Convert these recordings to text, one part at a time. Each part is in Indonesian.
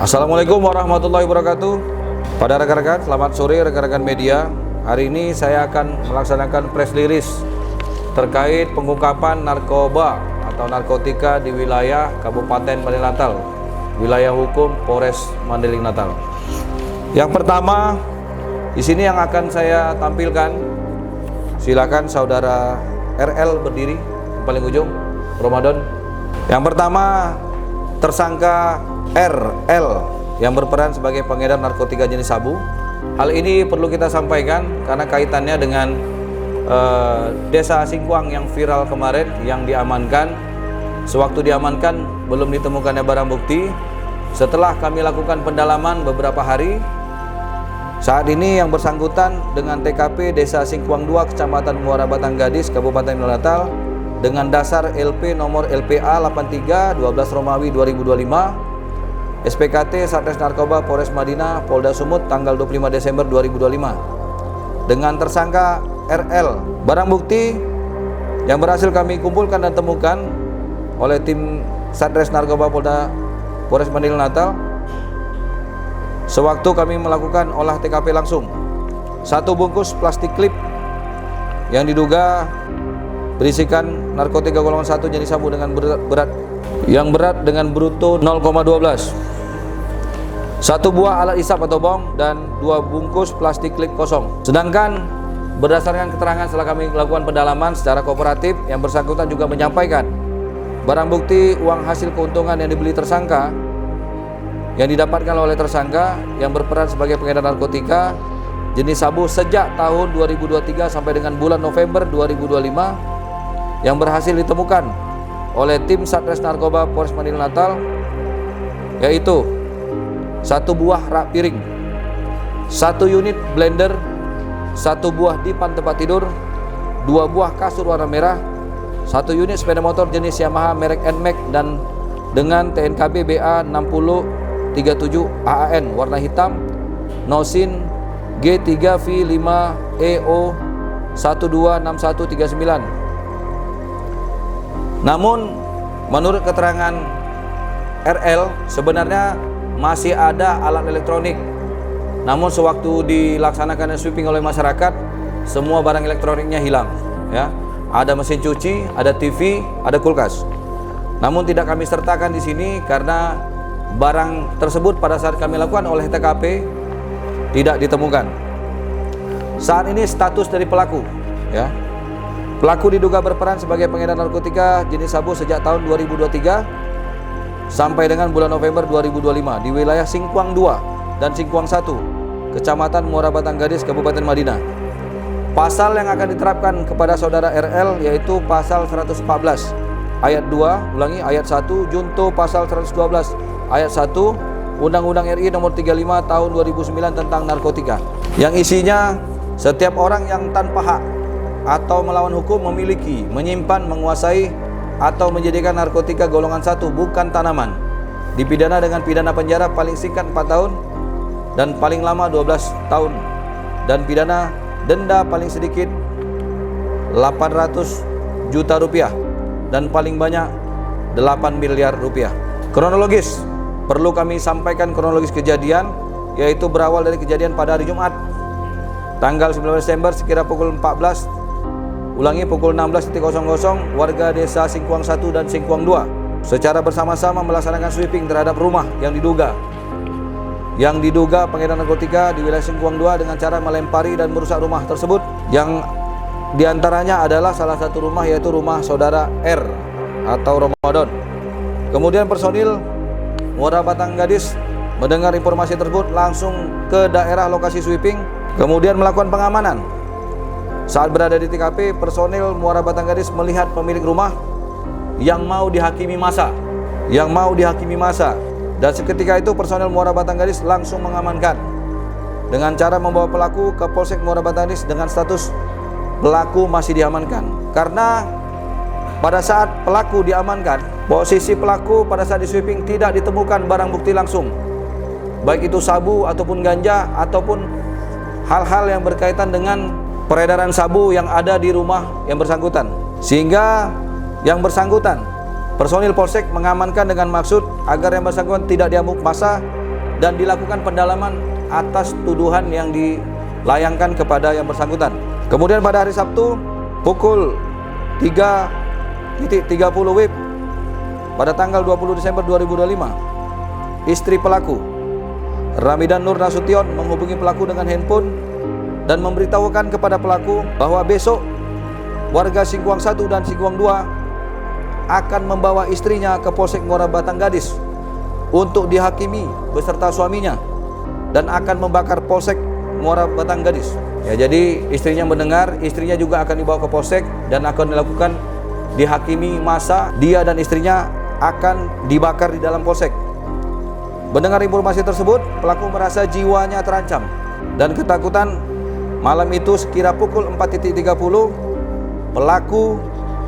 Assalamualaikum warahmatullahi wabarakatuh. Pada rekan-rekan, selamat sore rekan-rekan media. Hari ini saya akan melaksanakan press release terkait pengungkapan narkoba atau narkotika di wilayah Kabupaten Mandailing Natal, wilayah hukum Polres Mandailing Natal. Yang pertama, di sini yang akan saya tampilkan, silakan saudara RL berdiri di paling ujung, Ramadan. Yang pertama, tersangka RL yang berperan sebagai pengedar narkotika jenis sabu. Hal ini perlu kita sampaikan karena kaitannya dengan desa Singkuang yang viral kemarin, yang diamankan. Sewaktu diamankan belum ditemukannya barang bukti. Setelah kami lakukan pendalaman beberapa hari, saat ini yang bersangkutan dengan TKP Desa Singkuang 2 Kecamatan Muara Batang Gadis Kabupaten Mandailing Natal dengan dasar LP nomor LPA 83 12 Romawi 2025, SPKT Satres Narkoba Polres Madinah Polda Sumut tanggal 25 Desember 2025 dengan tersangka RL. Barang bukti yang berhasil kami kumpulkan dan temukan oleh tim Satres Narkoba Polres Madinah Natal sewaktu kami melakukan olah TKP langsung. 1 bungkus plastik klip yang diduga berisikan narkotika golongan 1 jenis sabu dengan berat dengan bruto 0,12. 1 buah alat isap atau bong dan 2 bungkus plastik klip kosong. Sedangkan berdasarkan keterangan setelah kami lakukan pendalaman secara kooperatif, yang bersangkutan juga menyampaikan barang bukti uang hasil keuntungan yang dibeli tersangka yang didapatkan oleh tersangka yang berperan sebagai pengedar narkotika jenis sabu sejak tahun 2023 sampai dengan bulan November 2025 yang berhasil ditemukan oleh tim Satres Narkoba Polres Mandailing Natal, yaitu 1 buah rak piring, 1 unit blender, 1 buah dipan tempat tidur, 2 buah kasur warna merah, 1 unit sepeda motor jenis Yamaha merek NMAX dan dengan TNKB BA 6037 AAN warna hitam, Nosin G3V5EO 126139. Namun menurut keterangan RL sebenarnya masih ada alat elektronik. Namun sewaktu dilaksanakan sweeping oleh masyarakat, semua barang elektroniknya hilang, ya. Ada mesin cuci, ada TV, ada kulkas. Namun tidak kami sertakan di sini karena barang tersebut pada saat kami lakukan oleh TKP tidak ditemukan. Saat ini status dari pelaku, ya. Pelaku diduga berperan sebagai pengedar narkotika jenis sabu sejak tahun 2023 sampai dengan bulan November 2025 di wilayah Singkuang 2 dan Singkuang 1, Kecamatan Muara Batang Gadis, Kabupaten Madinah. Pasal yang akan diterapkan kepada saudara RL yaitu pasal 114 ayat 2, ayat 1 junto pasal 112 ayat 1 Undang-Undang RI nomor 35 tahun 2009 tentang narkotika, yang isinya setiap orang yang tanpa hak atau melawan hukum memiliki, menyimpan, menguasai atau menjadikan narkotika golongan 1 bukan tanaman dipidana dengan pidana penjara paling singkat 4 tahun dan paling lama 12 tahun dan pidana denda paling sedikit 800 juta rupiah dan paling banyak 8 miliar rupiah. Kronologis, perlu kami sampaikan kronologis kejadian, yaitu berawal dari kejadian pada hari Jumat tanggal 19 Desember sekira pukul 14 pukul 16.00 warga desa Singkuang 1 dan Singkuang 2 secara bersama-sama melaksanakan sweeping terhadap rumah yang diduga pengedar narkotika di wilayah Singkuang 2 dengan cara melempari dan merusak rumah tersebut, yang diantaranya adalah salah satu rumah yaitu rumah saudara R atau Ramadan. Kemudian personil Muara Batang Gadis mendengar informasi tersebut langsung ke daerah lokasi sweeping kemudian melakukan pengamanan. Saat berada di TKP, personil Muara Batang Gadis melihat pemilik rumah yang mau dihakimi massa. Dan seketika itu personil Muara Batang Gadis langsung mengamankan dengan cara membawa pelaku ke Polsek Muara Batang Gadis dengan status pelaku masih diamankan. Karena pada saat pelaku diamankan, posisi pelaku pada saat di sweeping tidak ditemukan barang bukti langsung, baik itu sabu ataupun ganja ataupun hal-hal yang berkaitan dengan peredaran sabu yang ada di rumah yang bersangkutan. Sehingga yang bersangkutan, personil Polsek mengamankan dengan maksud agar yang bersangkutan tidak diamuk massa dan dilakukan pendalaman atas tuduhan yang dilayangkan kepada yang bersangkutan. Kemudian pada hari Sabtu pukul 3.30 WIB pada tanggal 20 Desember 2025, istri pelaku Ramidan Nur Nasution menghubungi pelaku dengan handphone dan memberitahukan kepada pelaku bahwa besok warga Singkuang 1 dan Singkuang 2 akan membawa istrinya ke Polsek Muara Batang Gadis untuk dihakimi beserta suaminya dan akan membakar Polsek Muara Batang Gadis. Ya, jadi istrinya mendengar, istrinya juga akan dibawa ke Polsek dan akan dilakukan dihakimi massa. Dia dan istrinya akan dibakar di dalam Polsek. Mendengar informasi tersebut, pelaku merasa jiwanya terancam dan ketakutan. Malam itu sekira pukul 4.30, pelaku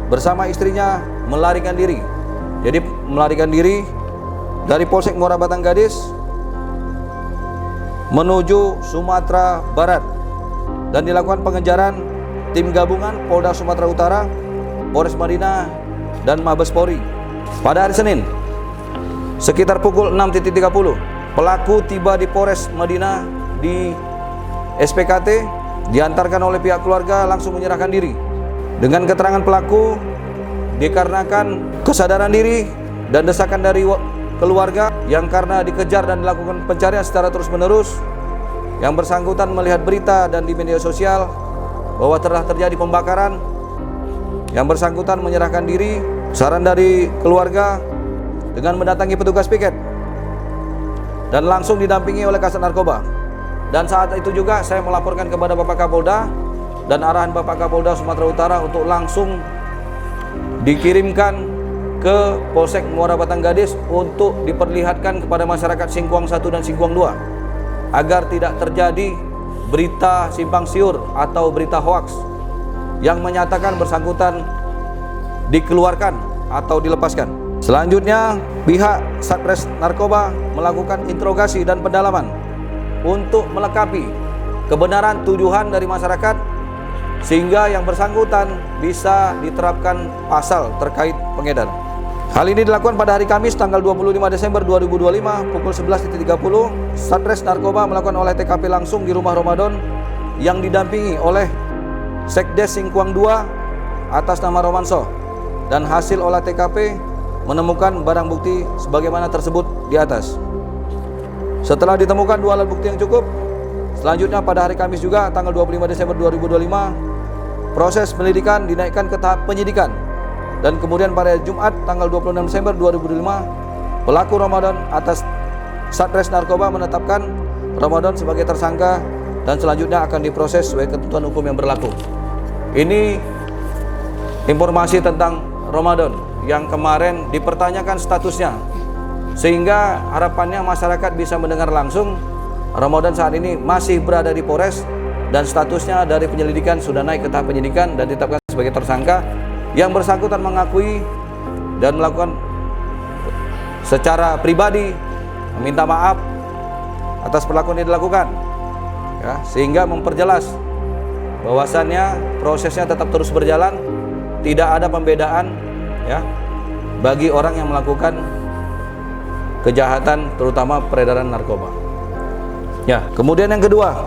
bersama istrinya melarikan diri. Jadi melarikan diri dari Polsek Muara Batang Gadis menuju Sumatera Barat dan dilakukan pengejaran tim gabungan Polda Sumatera Utara, Polres Madinah dan Mabes Polri. Pada hari Senin sekitar pukul 6.30, pelaku tiba di Polres Madinah di SPKT, diantarkan oleh pihak keluarga langsung menyerahkan diri. Dengan keterangan pelaku, dikarenakan kesadaran diri dan desakan dari keluarga yang karena dikejar dan dilakukan pencarian secara terus-menerus, yang bersangkutan melihat berita dan di media sosial bahwa telah terjadi pembakaran, yang bersangkutan menyerahkan diri. Saran dari keluarga dengan mendatangi petugas piket dan langsung didampingi oleh Kasat Narkoba. Dan saat itu juga saya melaporkan kepada Bapak Kapolda dan arahan Bapak Kapolda Sumatera Utara untuk langsung dikirimkan ke Polsek Muara Batang Gadis untuk diperlihatkan kepada masyarakat Singkuang 1 dan Singkuang 2 agar tidak terjadi berita simpang siur atau berita hoaks yang menyatakan bersangkutan dikeluarkan atau dilepaskan. Selanjutnya, pihak Satres Narkoba melakukan interogasi dan pendalaman untuk melengkapi kebenaran tuduhan dari masyarakat sehingga yang bersangkutan bisa diterapkan pasal terkait pengedar. Hal ini dilakukan pada hari Kamis tanggal 25 Desember 2025 pukul 11.30. Satres Narkoba melakukan olah TKP langsung di rumah Ramadan yang didampingi oleh Sekdes Singkuang 2 atas nama Romanso, dan hasil olah TKP menemukan barang bukti sebagaimana tersebut di atas. Setelah ditemukan 2 alat bukti yang cukup, selanjutnya pada hari Kamis juga tanggal 25 Desember 2025 proses penyelidikan dinaikkan ke tahap penyidikan, dan kemudian pada Jumat tanggal 26 Desember 2005 pelaku Ramadan atas Satres Narkoba menetapkan Ramadan sebagai tersangka dan selanjutnya akan diproses sesuai ketentuan hukum yang berlaku. Ini informasi tentang Ramadan yang kemarin dipertanyakan statusnya, sehingga harapannya masyarakat bisa mendengar langsung. Ramadan saat ini masih berada di Polres dan statusnya dari penyelidikan sudah naik ke tahap penyidikan dan ditetapkan sebagai tersangka. Yang bersangkutan mengakui dan melakukan secara pribadi meminta maaf atas perlakuan yang dilakukan, ya, sehingga memperjelas bahwasannya prosesnya tetap terus berjalan, tidak ada pembedaan, ya, bagi orang yang melakukan kejahatan terutama peredaran narkoba. Ya, kemudian yang kedua,